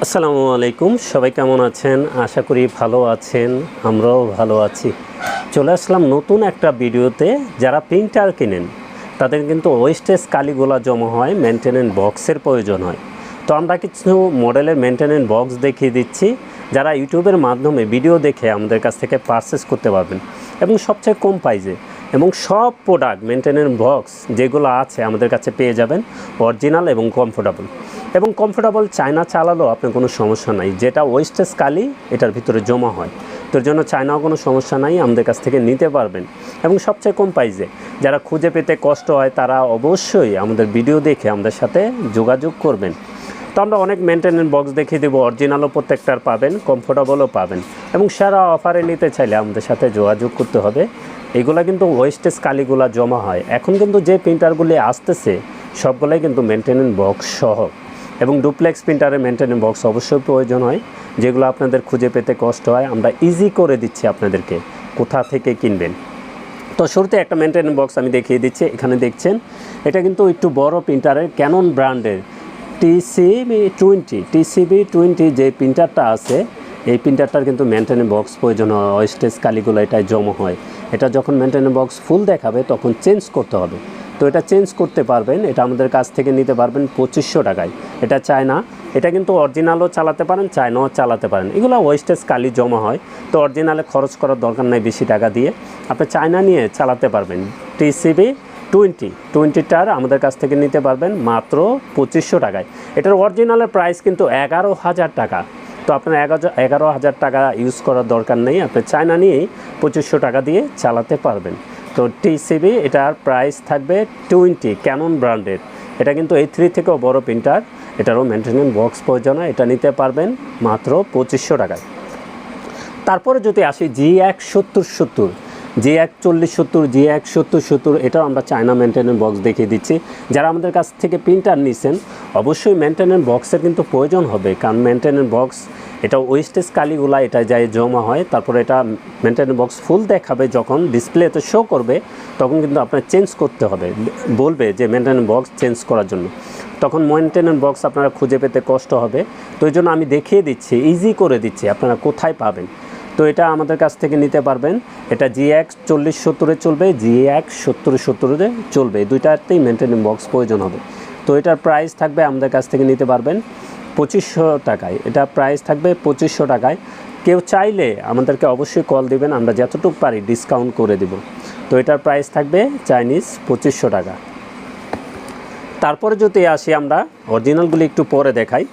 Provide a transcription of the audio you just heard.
আসসালামু আলাইকুম, সবাই কেমন আছেন? আশা করি ভালো আছেন, আমরাও ভালো আছি। চলে আসলাম নতুন একটা ভিডিওতে। যারা প্রিন্টার কেনেন তাদের কিন্তু ওয়েস্টেজ কালিগুলা জমা হয়, মেনটেনেন্স বক্সের প্রয়োজন হয়। তো আমরা কিছু মডেলের মেনটেনেন্স বক্স দেখিয়ে দিচ্ছি, যারা ইউটিউবের মাধ্যমে ভিডিও দেখে আমাদের কাছ থেকে পারচেস করতে পারবেন এবং সবচেয়ে কম প্রাইসে। এবং সব প্রোডাক্ট মেনটেনেন্স বক্স যেগুলো আছে আমাদের কাছে পেয়ে যাবেন অরিজিনাল এবং কমফোর্টেবল। চায়না চালালেও আপনার কোনো সমস্যা নাই, যেটা ওয়েস্টেজ কালি এটার ভিতরে জমা হয়। তোর জন্য চায়নাও কোনো সমস্যা নাই, আমাদের কাছ থেকে নিতে পারবেন এবং সবচেয়ে কম প্রাইসে। যারা খুঁজে পেতে কষ্ট হয় তারা অবশ্যই আমাদের ভিডিও দেখে আমাদের সাথে যোগাযোগ করবেন। তো আমরা অনেক মেনটেনেন্স বক্স দেখিয়ে দেবো, অরিজিনালও প্রত্যেকটার পাবেন, কমফোর্টেবলও পাবেন এবং সেরা অফারে নিতে চাইলে আমাদের সাথে যোগাযোগ করতে হবে। এগুলা কিন্তু ওয়েস্টেজ কালিগুলা জমা হয়। এখন কিন্তু যে প্রিন্টারগুলি আসতেছে সবগুলোই কিন্তু মেনটেনেন্স বক্স সহ, এবং ডুপ্লেক্স প্রিন্টারের মেনটেনেন্স বক্স অবশ্যই প্রয়োজন হয়, যেগুলো আপনাদের খুঁজে পেতে কষ্ট হয়। আমরা ইজি করে দিচ্ছি আপনাদেরকে কোথা থেকে কিনবেন। তো শুরুতে একটা মেনটেনেন্স বক্স আমি দেখিয়ে দিচ্ছি। এখানে দেখছেন এটা কিন্তু একটু বড় প্রিন্টারের ক্যানন ব্র্যান্ডের TCB20 যে প্রিন্টারটা আছে, এই প্রিন্টারটার কিন্তু মেনটেনেন্স বক্স প্রয়োজন হয়। ওয়েস্টেজ কালিগুলো এটাই জমা হয়। এটা যখন মেনটেনেন্স বক্স ফুল দেখাবে তখন চেঞ্জ করতে হবে। তো এটা চেঞ্জ করতে পারবেন, এটা আমাদের কাছ থেকে নিতে পারবেন 2500 টাকায়। এটা চায়না, এটা কিন্তু অরিজিনালও চালাতে পারেন, চায়নাও চালাতে পারেন। এগুলো ওয়েস্টেজ কালি জমা হয়, তো অরিজিনালে খরচ করার দরকার নাই বেশি টাকা দিয়ে, আপনি চায়না নিয়ে চালাতে পারবেন। TCB20টার আমাদের কাছ থেকে নিতে পারবেন মাত্র 2500 টাকায়। এটার অরিজিনালের প্রাইস কিন্তু 11,000 টাকা। তো আপনার 11,000 টাকা ইউজ করার দরকার নেই, আপনি চায়না নিয়েই 2500 টাকা দিয়ে চালাতে পারবেন। তো TCB এটার প্রাইস থাকবে 20, ক্যানন ব্র্যান্ডের। এটা কিন্তু A3 থেকেও বড় প্রিন্টার, এটারও মেনটেনেন্স বক্স প্রয়োজন হয়। এটা নিতে পারবেন মাত্র 2500 টাকায়। তারপরে যদি আসি G1 7070, G1 4070, G1 7070, এটাও আমরা চায়না মেনটেনেন্স বক্স দেখিয়ে দিচ্ছি। যারা আমাদের কাছ থেকে প্রিন্টার নিছেন অবশ্যই মেনটেনেন্স বক্সের কিন্তু প্রয়োজন হবে, কারণ মেনটেনেন্স বক্স এটা ওয়েস্টেজ কালিগুলা এটা যায় জমা হয়। তারপরে এটা মেনটেনেন্স বক্স ফুল দেখাবে, যখন ডিসপ্লেতে শো করবে তখন কিন্তু আপনার চেঞ্জ করতে হবে, বলবে যে মেনটেনেন্স বক্স চেঞ্জ করার জন্য। তখন মেনটেনেন্স বক্স আপনারা খুঁজে পেতে কষ্ট হবে। তো এই জন্য আমি দেখিয়ে দিচ্ছি, ইজি করে দিচ্ছি আপনারা কোথায় পাবেন। তো এটা আমাদের কাছ থেকে নিতে পারবেন। এটা G1 4070 চলবে, G1 7070 চলবে, দুইটাতেই মেনটেনেন্স বক্স প্রয়োজন হবে। তো এটার প্রাইস থাকবে আমাদের কাছ থেকে নিতে পারবেন 2500 টাকায়। এটা প্রাইস থাকবে 2500 টাকায়। কেউ চাইলে আমাদেরকে অবশ্যই কল দিবেন, আমরা যতটুকু পারি ডিসকাউন্ট করে দেব। তো এটার প্রাইস থাকবে চাইনিজ 2500 টাকা। তারপরে যদি আসি আমরা অরিজিনালগুলি একটু পরে দেখাই।